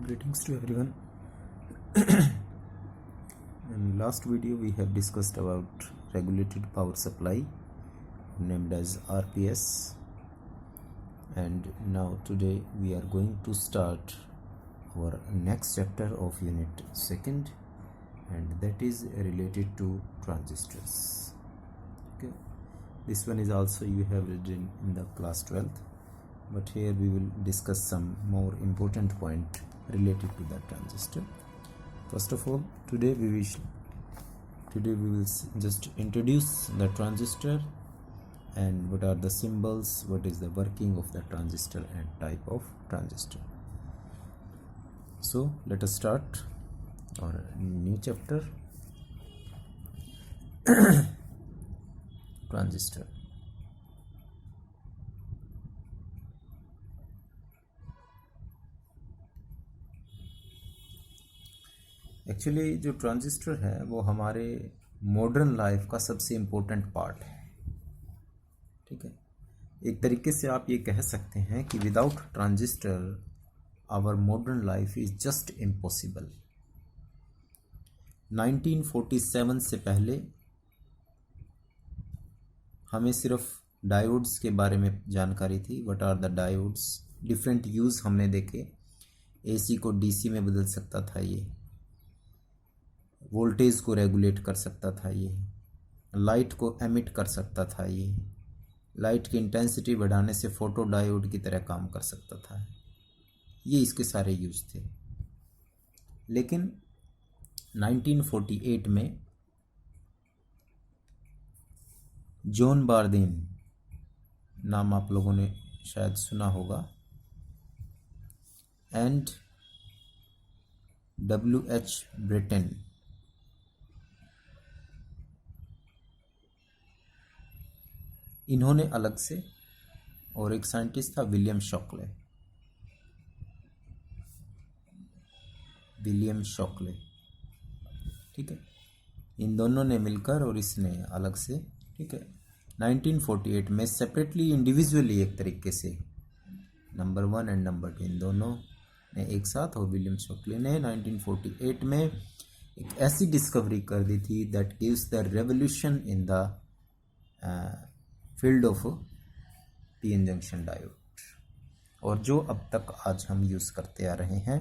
Greetings to everyone. In last video we have discussed about regulated power supply named as RPS, and now today we are going to start our next chapter of unit second, and that is related to transistors. Okay, this one is also you have read in the class 12th, but here we will discuss some more important point related to the transistor. First of all, today we will just introduce the transistor and what are the symbols, what is the working of the transistor and type of transistor. So let us start our new chapter. Transistor. Actually जो transistor है वो हमारे modern life का सबसे important part है. ठीक है, एक तरीके से आप ये कह सकते हैं कि without transistor our modern life is just impossible. 1947 से पहले हमें सिर्फ डायोड्स के बारे में जानकारी थी. What are the diodes, different use हमने देखे. एसी को डीसी में बदल सकता था, ये वोल्टेज को रेगुलेट कर सकता था, ये लाइट को एमिट कर सकता था, ये लाइट की इंटेंसिटी बढ़ाने से फोटो डायोड की तरह काम कर सकता था. ये इसके सारे यूज़ थे. लेकिन 1948 में जॉन बारदीन नाम आप लोगों ने शायद सुना होगा, एंड WH ब्रेटन, इन्होंने अलग से, और एक साइंटिस्ट था विलियम शॉकले. ठीक है, इन दोनों ने मिलकर और इसने अलग से. ठीक है, 1948 में सेपरेटली इंडिविजुअली एक तरीके से नंबर 1 एंड नंबर 2 इन दोनों ने एक साथ, और विलियम शॉकले ने 1948 में एक ऐसी डिस्कवरी कर दी थी that gives the revolution in the field of PN junction diode, और जो अब तक आज हम यूज़ करते आ रहे हैं,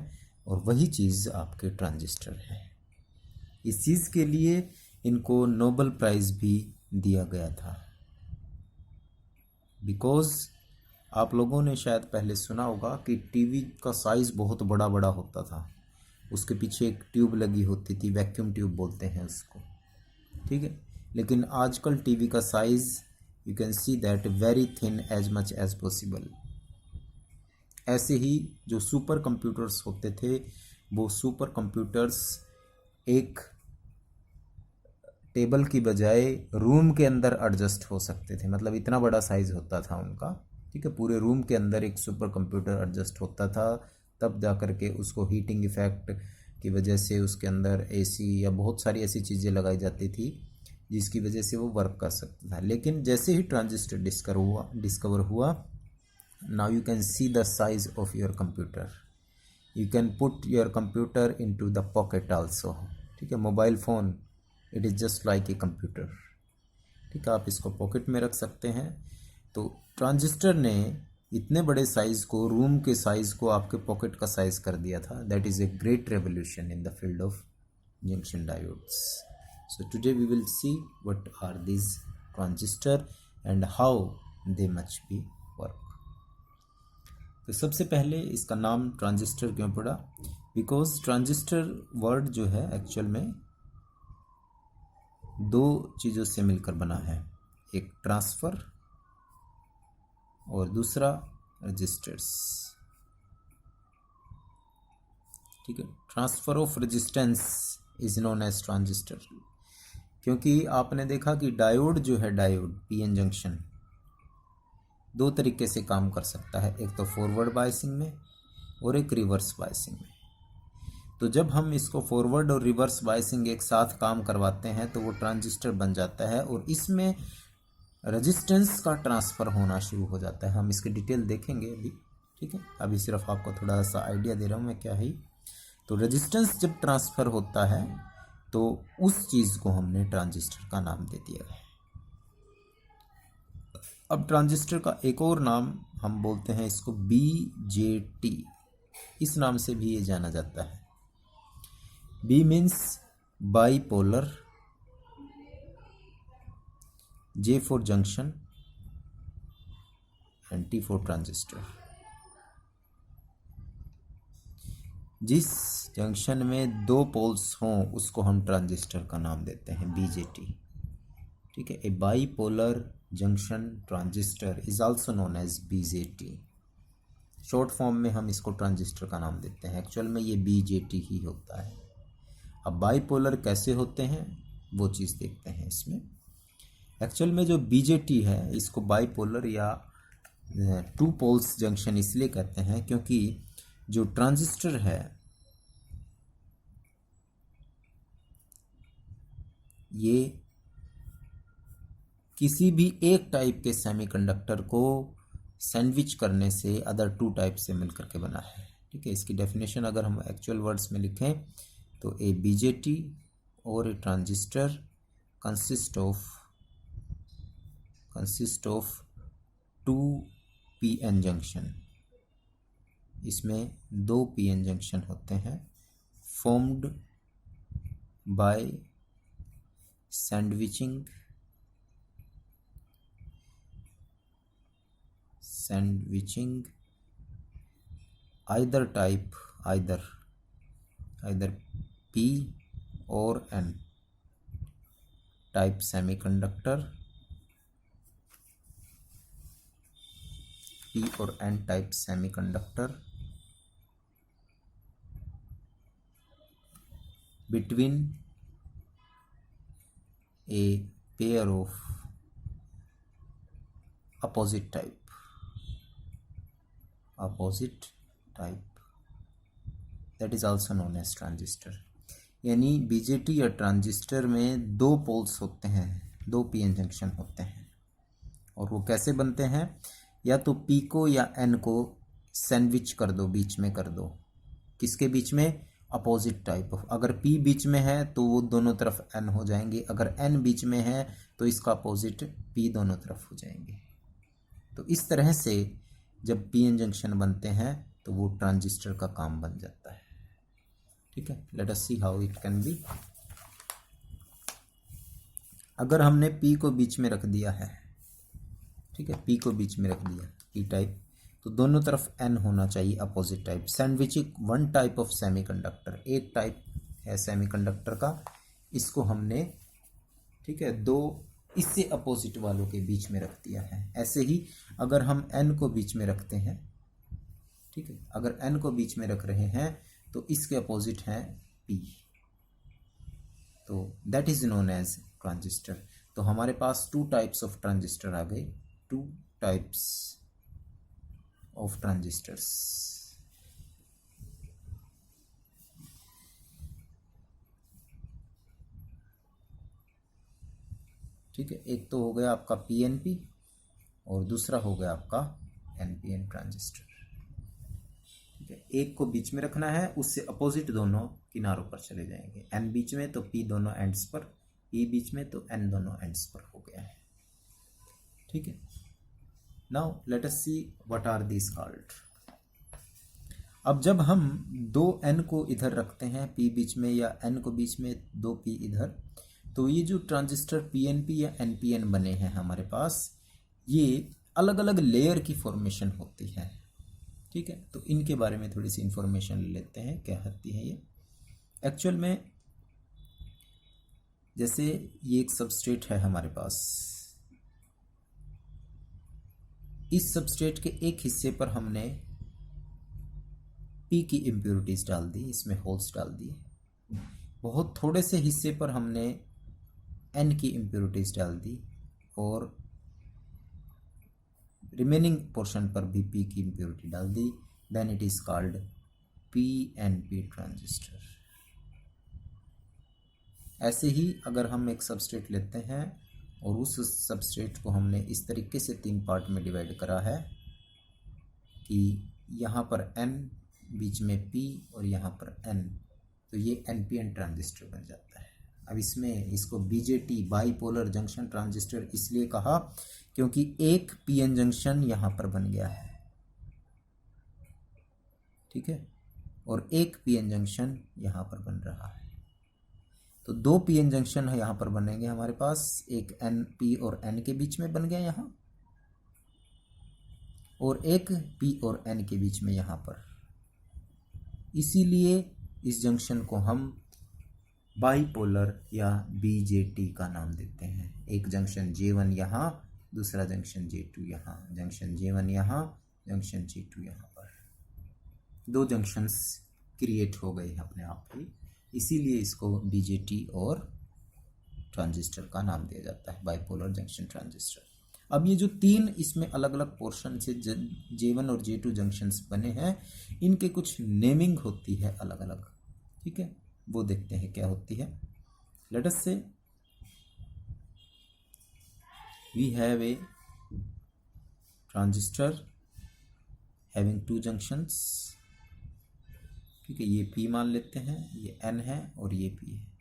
और वही चीज़ आपके ट्रांजिस्टर है. इस चीज़ के लिए इनको नोबेल प्राइज़ भी दिया गया था. बिकॉज आप लोगों ने शायद पहले सुना होगा कि टीवी का साइज़ बहुत बड़ा बड़ा होता था, उसके पीछे एक ट्यूब लगी होती थी, वैक्यूम ट्यूब बोलते हैं उसको. ठीक है, लेकिन आजकल टीवी का size you can see that very thin as much as possible. ऐसे ही जो सुपर कंप्यूटर्स होते थे, वो सुपर कंप्यूटर्स एक टेबल की बजाय रूम के अंदर एडजस्ट हो सकते थे. मतलब इतना बड़ा साइज होता था उनका. ठीक है, पूरे रूम के अंदर एक सुपर कंप्यूटर एडजस्ट होता था, तब जा कर के उसको हीटिंग इफेक्ट की वजह से उसके अंदर एसी या बहुत सारी ऐसी चीज़ें लगाई जाती थी जिसकी वजह से वो वर्क कर सकता था. लेकिन जैसे ही ट्रांजिस्टर डिस्कवर हुआ, now you can see the size of your computer. You can put your computer into the pocket also. ठीक है, mobile phone it is just like a computer. ठीक है, आप इसको पॉकेट में रख सकते हैं. तो ट्रांजिस्टर ने इतने बड़े साइज़ को, रूम के साइज़ को आपके पॉकेट का साइज़ कर दिया था. That is a great revolution in the field of junction diodes. So today we will see what are these transistor and how they must be work. तो सबसे पहले इसका नाम ट्रांजिस्टर क्यों पड़ा? बिकॉज ट्रांजिस्टर वर्ड जो है एक्चुअल में दो चीज़ों से मिलकर बना है. एक ट्रांसफ़र और दूसरा रजिस्टर्स. ठीक है, transfer of resistance is known as transistor. क्योंकि आपने देखा कि डायोड जो है, डायोड पीएन जंक्शन दो तरीके से काम कर सकता है. एक तो फॉरवर्ड बायसिंग में और एक रिवर्स बायसिंग में. तो जब हम इसको फॉरवर्ड और रिवर्स बायसिंग एक साथ काम करवाते हैं तो वो ट्रांजिस्टर बन जाता है, और इसमें रेजिस्टेंस का ट्रांसफ़र होना शुरू हो जाता है. हम इसकी डिटेल देखेंगे अभी. ठीक है, अभी सिर्फ आपको थोड़ा सा आइडिया दे रहा हूँ मैं क्या है। तो रेजिस्टेंस जब ट्रांसफ़र होता है तो उस चीज़ को हमने ट्रांजिस्टर का नाम दे दिया है। अब ट्रांजिस्टर का एक और नाम हम बोलते हैं इसको BJT, इस नाम से भी ये जाना जाता है। B means bipolar, J for junction and T for transistor. जिस जंक्शन में दो पोल्स हों उसको हम ट्रांजिस्टर का नाम देते हैं BJT। ठीक है, a bipolar junction transistor is also known as BJT। Short form में हम इसको ट्रांजिस्टर का नाम देते हैं, एक्चुअल में ये BJT ही होता है। अब बाईपोलर कैसे होते हैं वो चीज़ देखते हैं इसमें। एक्चुअल में जो BJT है इसको बाईपोलर या टू पोल्स जंक्शन इसलिए कहते हैं क्योंकि जो ट्रांजिस्टर है ये किसी भी एक टाइप के सेमीकंडक्टर को सैंडविच करने से अदर टू टाइप से मिलकर के बना है। ठीक है, इसकी डेफिनेशन अगर हम एक्चुअल वर्ड्स में लिखें तो ए BJT और a transistor consist of two PN junction. इसमें दो PN जंक्शन होते हैं formed by sandwiching either type, either P or N type semiconductor, P or N type semiconductor between a pair of opposite type that is also known as transistor। यानी BJT या transistor में दो poles होते हैं, दो PN junction होते हैं और वो कैसे बनते हैं, या तो P को या N को सैंडविच कर दो, बीच में कर दो। किसके बीच में? Opposite type of. अगर P बीच में है तो वो दोनों तरफ N हो जाएंगे, अगर N बीच में है तो इसका अपोजिट P दोनों तरफ हो जाएंगे। तो इस तरह से जब PN जंक्शन बनते हैं तो वो ट्रांजिस्टर का काम बन जाता है। ठीक है, let us see how it can be. अगर हमने P को बीच में रख दिया है, ठीक है, P को बीच में रख दिया P टाइप, तो दोनों तरफ N होना चाहिए opposite type. Sandwiching one type of semiconductor, एक टाइप है सेमीकंडक्टर का, इसको हमने, ठीक है, दो इससे अपोजिट वालों के बीच में रख दिया है। ऐसे ही अगर हम N को बीच में रखते हैं, ठीक है, अगर N को बीच में रख रहे हैं तो इसके अपोजिट है P, तो that is known as transistor. तो हमारे पास टू टाइप्स ऑफ ट्रांजिस्टर आ गए, टू टाइप्स ऑफ ट्रांजिस्टर्स। ठीक है, एक तो हो गया आपका PNP और दूसरा हो गया आपका NPN ट्रांजिस्टर। ठीक है, एक को बीच में रखना है, उससे अपोजिट दोनों किनारों पर चले जाएंगे। N बीच में तो P दोनों एंड्स पर, P बीच में तो N दोनों एंड्स पर हो गया है। ठीक है, now let us see what are these called. अब जब हम दो N को इधर रखते हैं P बीच में, या N को बीच में दो P इधर, तो ये जो ट्रांजिस्टर PNP या NPN बने हैं हमारे पास, ये अलग अलग लेयर की फॉर्मेशन होती है। ठीक है, तो इनके बारे में थोड़ी सी इंफॉर्मेशन ले लेते हैं, क्या होती है ये। एक्चुअल में जैसे ये एक सबस्ट्रेट है हमारे पास, इस सबस्ट्रेट के एक हिस्से पर हमने P की इम्प्योरिटीज डाल दी, इसमें होल्स डाल दिए। बहुत थोड़े से हिस्से पर हमने N की इम्प्योरिटीज डाल दी और रिमेनिंग पोर्शन पर भी P की इम्प्योरिटी डाल दी। Then it is called PNP transistor. ऐसे ही अगर हम एक सबस्ट्रेट लेते हैं और उस सबस्ट्रेट को हमने इस तरीके से तीन पार्ट में डिवाइड करा है कि यहाँ पर N, बीच में P और यहाँ पर N, तो ये NPN ट्रांजिस्टर बन जाता है। अब इसमें इसको BJT बाईपोलर जंक्शन ट्रांजिस्टर इसलिए कहा क्योंकि एक PN जंक्शन यहाँ पर बन गया है, ठीक है, और एक PN जंक्शन यहाँ पर बन रहा है। तो दो PN जंक्शन यहाँ पर बनेंगे हमारे पास, एक P और N के बीच में बन गया यहाँ, और एक P और N के बीच में यहाँ पर। इसीलिए इस जंक्शन को हम बाईपोलर या BJT का नाम देते हैं। एक जंक्शन J1 यहाँ, दूसरा जंक्शन J2 यहाँ, जंक्शन J1 यहाँ, जंक्शन J2 यहाँ पर, दो जंक्शंस क्रिएट हो गए अपने आप ही, इसीलिए इसको BJT और ट्रांजिस्टर का नाम दिया जाता है, बाईपोलर जंक्शन ट्रांजिस्टर। अब ये जो तीन इसमें अलग अलग पोर्शन से J1 और J2 जंक्शंस बने हैं, इनके कुछ नेमिंग होती है अलग अलग, ठीक है, वो देखते हैं क्या होती है। Let us say we have a transistor having two junctions, ठीक है, ये P मान लेते हैं, ये N है और ये P है।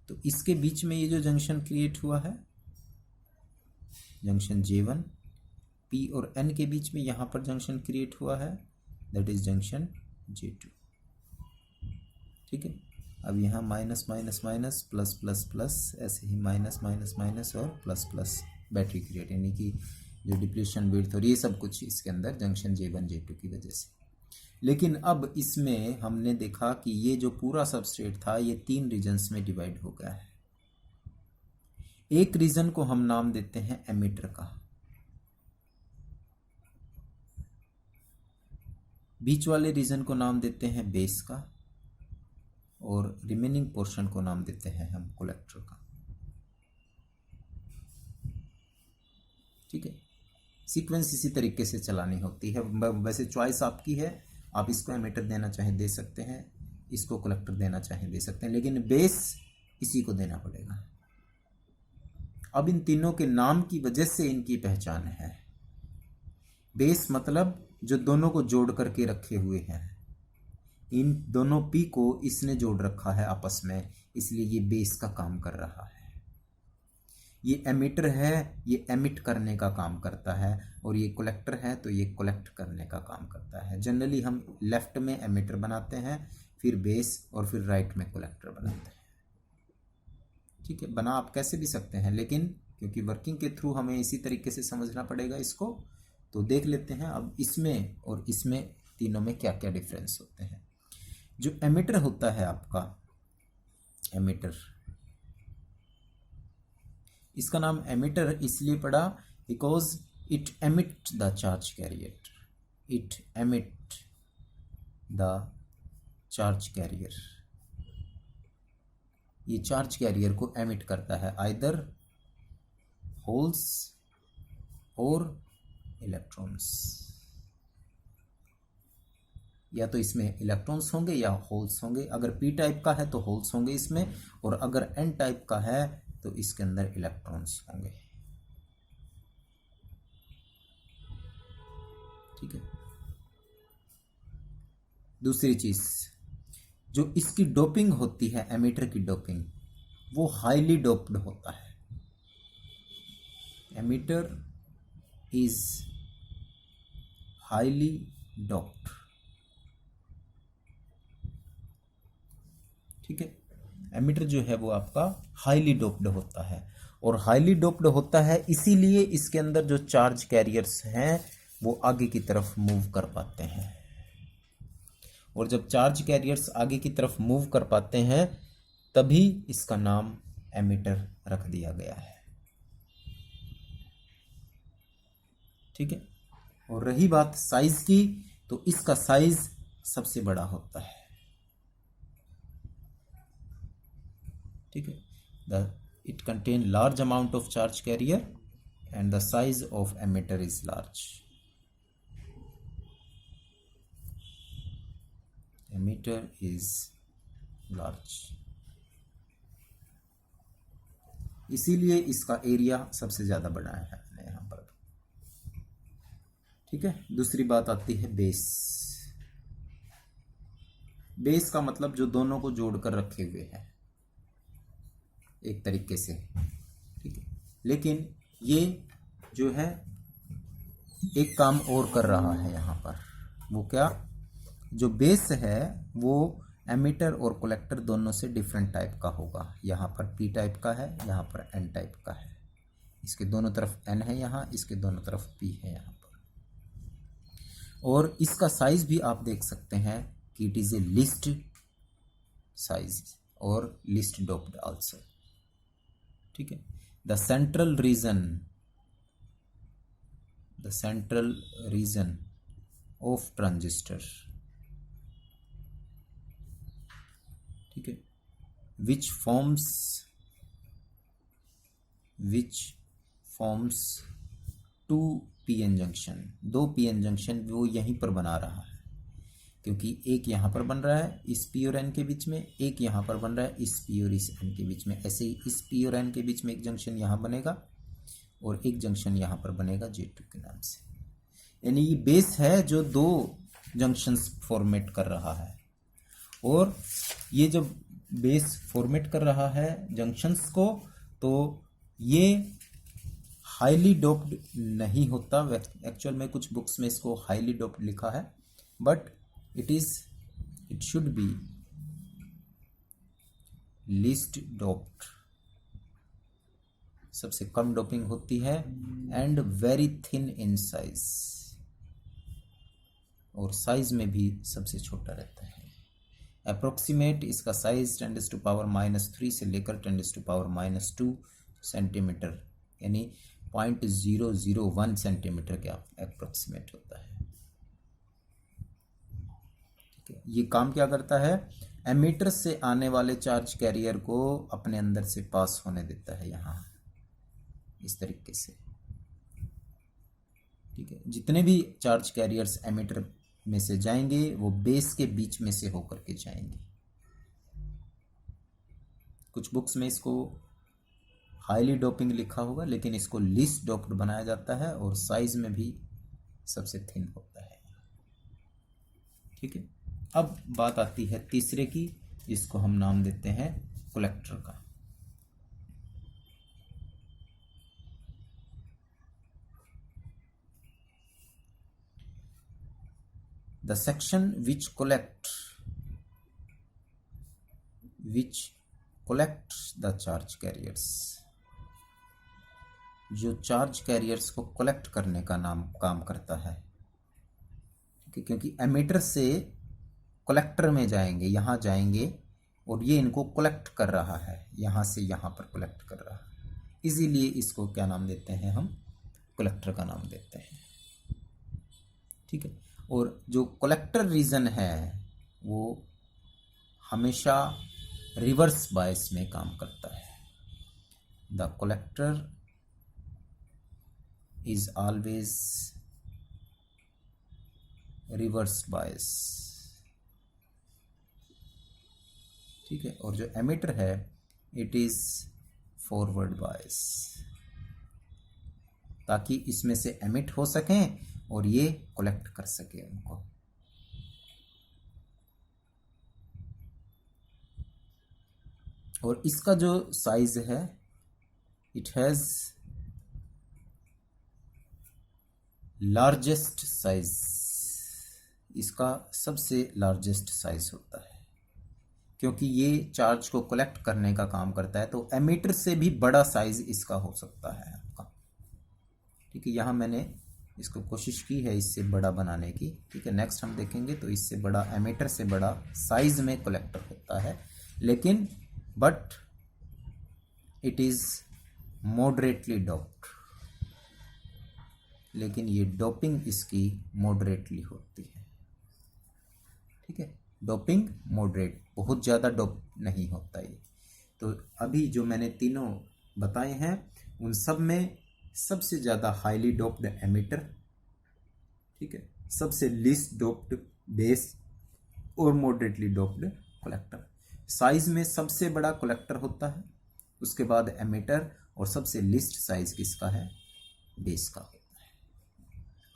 तो इसके बीच में ये जो जंक्शन क्रिएट हुआ है, जंक्शन J1, P और N के बीच में यहाँ पर जंक्शन क्रिएट हुआ है, दैट इज जंक्शन J2, ठीक है। अब यहाँ minus minus minus, plus plus plus, ऐसे ही माइनस माइनस माइनस और प्लस प्लस, बैटरी क्रिएट, यानी कि जो डिप्लीशन विड्थ और ये सब कुछ इसके अंदर जंक्शन J1 J2 की वजह से। लेकिन अब इसमें हमने देखा कि ये जो पूरा सबस्ट्रेट था ये तीन रीजन्स में डिवाइड हो गया है। एक रीजन को हम नाम देते हैं एमिटर का, बीच वाले रीजन को नाम देते हैं बेस का, और रिमेनिंग पोर्शन को नाम देते हैं हम कलेक्टर का, ठीक है। सीक्वेंस इसी तरीके से चलानी होती है। वैसे चॉइस आपकी है, आप इसको एमिटर देना चाहे दे सकते हैं, इसको कलेक्टर देना चाहे दे सकते हैं, लेकिन बेस इसी को देना पड़ेगा। अब इन तीनों के नाम की वजह से इनकी पहचान है। बेस मतलब जो दोनों को जोड़ करके रखे हुए हैं, इन दोनों P को इसने जोड़ रखा है आपस में, इसलिए ये बेस का काम कर रहा है। ये एमिटर है, ये एमिट करने का काम करता है, और ये कलेक्टर है तो ये कलेक्ट करने का काम करता है। जनरली हम लेफ्ट में एमिटर बनाते हैं, फिर बेस, और फिर राइट में कलेक्टर बनाते हैं, ठीक है। बना आप कैसे भी सकते हैं, लेकिन क्योंकि वर्किंग के थ्रू हमें इसी तरीके से समझना पड़ेगा इसको, तो देख लेते हैं अब इसमें और इसमें तीनों में क्या क्या डिफरेंस होते हैं। जो एमिटर होता है आपका, एमिटर, इसका नाम एमिटर इसलिए पड़ा because it emit the charge carrier, it emit the charge carrier, ये चार्ज कैरियर को एमिट करता है, आइदर होल्स और इलेक्ट्रॉन्स, या तो इसमें इलेक्ट्रॉन्स होंगे या होल्स होंगे। अगर P टाइप का है तो होल्स होंगे इसमें, और अगर N टाइप का है तो इसके अंदर इलेक्ट्रॉन्स होंगे, ठीक है। दूसरी चीज, जो इसकी डोपिंग होती है, एमिटर की डोपिंग, वो हाईली डोप्ड होता है। एमिटर इज हाईली डोप्ड, ठीक है। एमिटर जो है वो आपका हाईली डोप्ड होता है, और हाईली डोप्ड होता है इसीलिए इसके अंदर जो चार्ज कैरियर्स हैं वो आगे की तरफ मूव कर पाते हैं, और जब चार्ज कैरियर्स आगे की तरफ मूव कर पाते हैं तभी इसका नाम एमिटर रख दिया गया है, ठीक है। और रही बात साइज की, तो इसका साइज सबसे बड़ा होता है, ठीक है। It contain large amount of charge carrier and the size of emitter is large. Emitter is large, इसीलिए इसका एरिया सबसे ज्यादा बड़ा है यहाँ पर, ठीक है। दूसरी बात आती है बेस। बेस का मतलब जो दोनों को जोड़कर रखे हुए है एक तरीके से, ठीक है। लेकिन ये जो है एक काम और कर रहा है यहाँ पर, वो क्या, जो बेस है वो एमिटर और कलेक्टर दोनों से डिफरेंट टाइप का होगा। यहाँ पर पी टाइप का है, यहाँ पर एन टाइप का है। इसके दोनों तरफ एन है यहाँ, इसके दोनों तरफ पी है यहाँ पर। और इसका साइज भी आप देख सकते हैं कि it is a least size और लिस्ट डोप्ड आल्सो, ठीक है। The central region of transistor, ठीक है, which forms two PN junction, दो पीएन जंक्शन वो यहीं पर बना रहा है, क्योंकि एक यहाँ पर बन रहा है इस पी और एन के बीच में, एक यहाँ पर बन रहा है इस पी और इस एन के बीच में। ऐसे ही इस पी और एन के बीच में एक जंक्शन यहाँ बनेगा और एक जंक्शन यहाँ पर बनेगा J2 के नाम से। यानी ये बेस है जो दो जंक्शंस फॉर्मेट कर रहा है, और ये जो बेस फॉर्मेट कर रहा है जंक्शंस को, तो ये हाईली डोप्ड नहीं होता। एक्चुअल में कुछ बुक्स में इसको हाईली डोप्ड लिखा है, but it should be least doped, सबसे कम डोपिंग होती है, and very thin in size, और साइज में भी सबसे छोटा रहता है। अप्रोक्सीमेट इसका साइज 10⁻³ से लेकर 10⁻² सेंटीमीटर, यानी 0.001 सेंटीमीटर के अप्रोक्सीमेट होता है, ठीक है। ये काम क्या करता है, एमीटर से आने वाले चार्ज कैरियर को अपने अंदर से पास होने देता है यहाँ इस तरीके से, ठीक है। जितने भी चार्ज कैरियर्स एमीटर में से जाएंगे वो बेस के बीच में से होकर के जाएंगे। कुछ बुक्स में इसको हाईली डोपिंग लिखा होगा, लेकिन इसको लीस्ट डोप्ड बनाया जाता है और साइज में भी सबसे थिन होता है, ठीक है। अब बात आती है तीसरे की, जिसको हम नाम देते हैं कलेक्टर का। The section which collects the charge carriers, जो चार्ज कैरियर्स को कलेक्ट करने का काम करता है, क्योंकि एमीटर से कलेक्टर में जाएंगे, यहाँ जाएंगे, और ये इनको कलेक्ट कर रहा है, यहाँ से यहाँ पर कलेक्ट कर रहा है, इसीलिए इसको क्या नाम देते हैं हम, कलेक्टर का नाम देते हैं, ठीक है। और जो कलेक्टर रीजन है वो हमेशा रिवर्स बायस में काम करता है। The collector is always reverse bias, ठीक है। और जो एमिटर है इट इज फॉरवर्ड बायस, ताकि इसमें से एमिट हो सकें और ये कलेक्ट कर सके उनको। और इसका जो साइज है, इट हैज लार्जेस्ट साइज, इसका सबसे लार्जेस्ट साइज होता है, क्योंकि ये चार्ज को कलेक्ट करने का काम करता है, तो एमीटर से भी बड़ा साइज इसका हो सकता है आपका, ठीक है। यहाँ मैंने इसको कोशिश की है इससे बड़ा बनाने की, ठीक है। नेक्स्ट हम देखेंगे तो इससे बड़ा, एमीटर से बड़ा साइज में कलेक्टर होता है, लेकिन but it is moderately doped, लेकिन ये डोपिंग इसकी मॉडरेटली होती है, ठीक है। डोपिंग मॉडरेट, बहुत ज़्यादा डोप नहीं होता ये। तो अभी जो मैंने तीनों बताए हैं उन सब में सबसे ज़्यादा हाईली डोप्ड एमिटर, ठीक है, सबसे लीस्ट डोप्ड बेस और मॉडरेटली डोप्ड कलेक्टर। साइज में सबसे बड़ा कलेक्टर होता है, उसके बाद एमिटर, और सबसे लीस्ट साइज किसका है, बेस का होता है।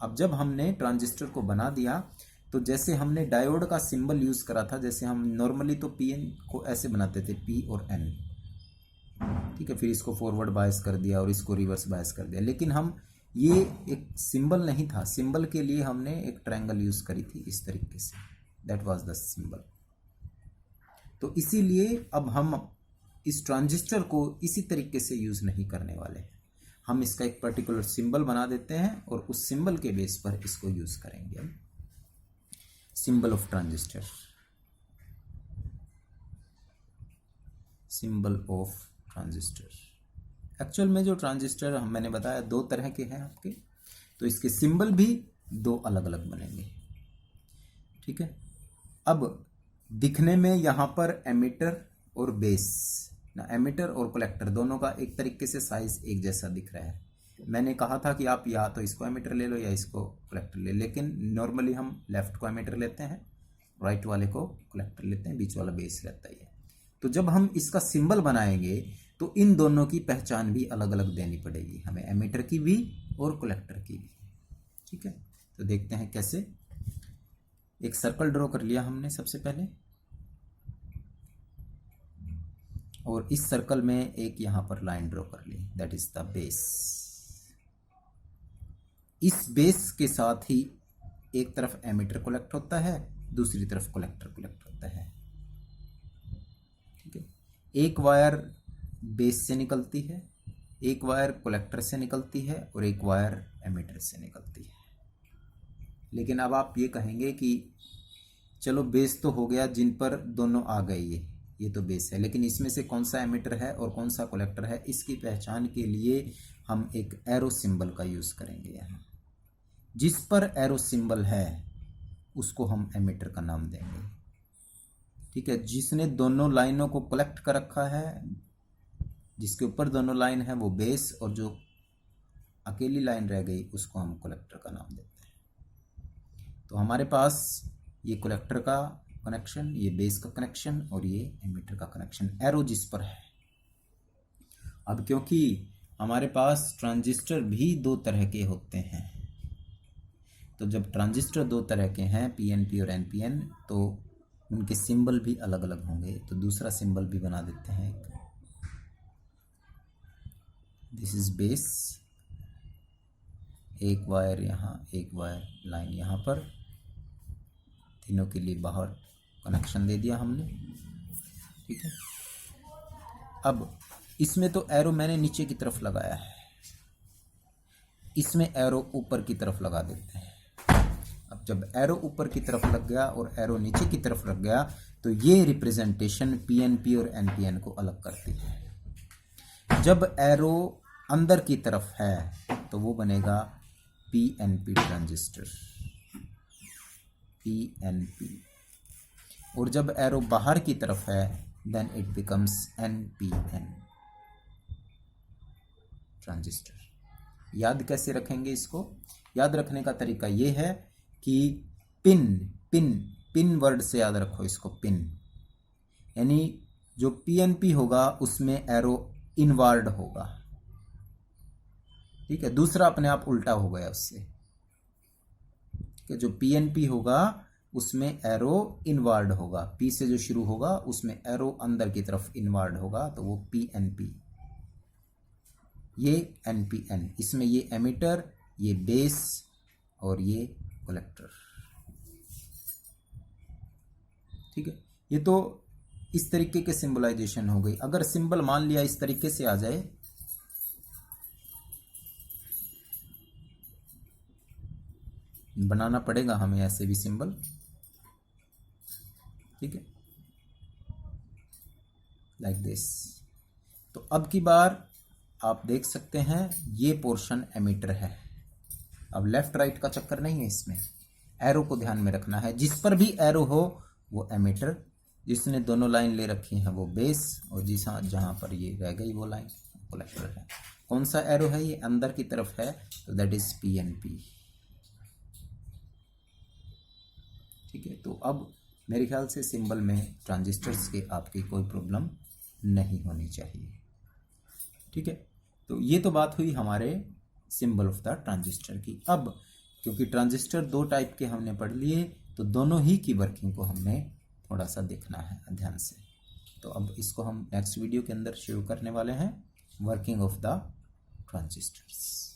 अब जब हमने ट्रांजिस्टर को बना दिया तो जैसे हमने डायोड का सिंबल यूज करा था, जैसे हम नॉर्मली तो पी एन को ऐसे बनाते थे, पी और एन, ठीक है, फिर इसको फॉरवर्ड बायस कर दिया और इसको रिवर्स बायस कर दिया, लेकिन हम ये एक सिंबल नहीं था, सिंबल के लिए हमने एक ट्रायंगल यूज करी थी इस तरीके से, दैट वाज द सिंबल। तो इसीलिए अब हम इस ट्रांजिस्टर को इसी तरीके से यूज नहीं करने वाले हैं, हम इसका एक पर्टिकुलर सिंबल बना देते हैं और उस सिंबल के बेस पर इसको यूज करेंगे हम। Symbol of transistor, symbol of transistor. Actual में जो ट्रांजिस्टर मैंने बताया दो तरह के हैं आपके, तो इसके सिंबल भी दो अलग अलग बनेंगे, ठीक है। अब दिखने में यहाँ पर एमिटर और बेस ना, एमिटर और कलेक्टर दोनों का एक तरीके से साइज एक जैसा दिख रहा है। मैंने कहा था कि आप या तो इसको एमिटर ले लो या इसको कलेक्टर ले, लेकिन नॉर्मली हम लेफ्ट को एमिटर लेते हैं, राइट वाले को कलेक्टर लेते हैं, बीच वाला बेस रहता ही है। तो जब हम इसका सिंबल बनाएंगे तो इन दोनों की पहचान भी अलग अलग देनी पड़ेगी हमें, एमिटर की भी और कलेक्टर की भी, ठीक है। तो देखते हैं कैसे। एक सर्कल ड्रॉ कर लिया हमने सबसे पहले, और इस सर्कल में एक यहां पर लाइन ड्रॉ कर ली, दैट इज द बेस। इस बेस के साथ ही एक तरफ एमिटर कलेक्ट होता है, दूसरी तरफ कलेक्टर कलेक्ट होता है, ठीक है। एक वायर बेस से निकलती है, एक वायर कलेक्टर से निकलती है और एक वायर एमिटर से निकलती है। लेकिन अब आप ये कहेंगे कि चलो बेस तो हो गया, जिन पर दोनों आ गए ये तो बेस है, लेकिन इसमें से कौन सा एमिटर है और कौन सा कलेक्टर है, इसकी पहचान के लिए हम एक एरो सिंबल का यूज करेंगे। यहाँ जिस पर एरो सिंबल है उसको हम एमिटर का नाम देंगे, ठीक है। जिसने दोनों लाइनों को कलेक्ट कर रखा है, जिसके ऊपर दोनों लाइन है वो बेस, और जो अकेली लाइन रह गई उसको हम कलेक्टर का नाम देते हैं। तो हमारे पास ये कलेक्टर का कनेक्शन, ये बेस का कनेक्शन और ये एमिटर का कनेक्शन, एरो जिस पर है। अब क्योंकि हमारे पास ट्रांजिस्टर भी दो तरह के होते हैं, तो जब ट्रांजिस्टर दो तरह के हैं, पीएनपी और एनपीएन, तो उनके सिंबल भी अलग अलग होंगे। तो दूसरा सिंबल भी बना देते हैं, दिस इज बेस, एक वायर यहाँ, एक वायर लाइन यहाँ पर, तीनों के लिए बाहर कनेक्शन दे दिया हमने, ठीक है। अब इसमें तो एरो मैंने नीचे की तरफ लगाया है, इसमें एरो ऊपर की तरफ लगा देते हैं। अब जब एरो ऊपर की तरफ लग गया और एरो नीचे की तरफ लग गया तो ये रिप्रेजेंटेशन पीएनपी और एनपीएन को अलग करती है। जब एरो अंदर की तरफ है तो वो बनेगा पीएनपी ट्रांजिस्टर, पीएनपी, और जब एरो बाहर की तरफ है then it becomes NPN transistor. याद कैसे रखेंगे इसको? याद रखने का तरीका ये है कि पिन पिन पिन वर्ड से याद रखो इसको, पिन, यानी जो पीएनपी होगा उसमें एरो इनवर्ड होगा, ठीक है। दूसरा अपने आप उल्टा हो गया उससे, ठीक है। जो पीएनपी होगा उसमें एरो इनवर्ड होगा, पी से जो शुरू होगा उसमें एरो अंदर की तरफ इनवर्ड होगा, तो वो पीएनपी। ये एनपीएन, इसमें ये एमिटर, ये बेस और ये कलेक्टर, ठीक है। ये तो इस तरीके के सिंबलाइजेशन हो गई। अगर सिंबल मान लिया इस तरीके से आ जाए, बनाना पड़ेगा हमें ऐसे भी सिंबल, ठीक है, लाइक दिस। तो अब की बार आप देख सकते हैं ये पोर्शन एमिटर है। अब लेफ्ट राइट का चक्कर नहीं है इसमें, एरो को ध्यान में रखना है। जिस पर भी एरो हो वो एमिटर, जिसने दोनों लाइन ले रखी हैं वो बेस, और जहां पर ये रह गई वो लाइन कलेक्टर है। कौन सा एरो है? ये अंदर की तरफ है, तो दैट इज पीएनपी, ठीक है। तो अब मेरे ख्याल से सिंबल में ट्रांजिस्टर्स के आपकी कोई प्रॉब्लम नहीं होनी चाहिए, ठीक है। तो ये तो बात हुई हमारे सिंबल ऑफ द ट्रांजिस्टर की। अब क्योंकि ट्रांजिस्टर दो टाइप के हमने पढ़ लिए, तो दोनों ही की वर्किंग को हमने थोड़ा सा देखना है ध्यान से। तो अब इसको हम नेक्स्ट वीडियो के अंदर शुरू करने वाले हैं, वर्किंग ऑफ द ट्रांजिस्टर्स।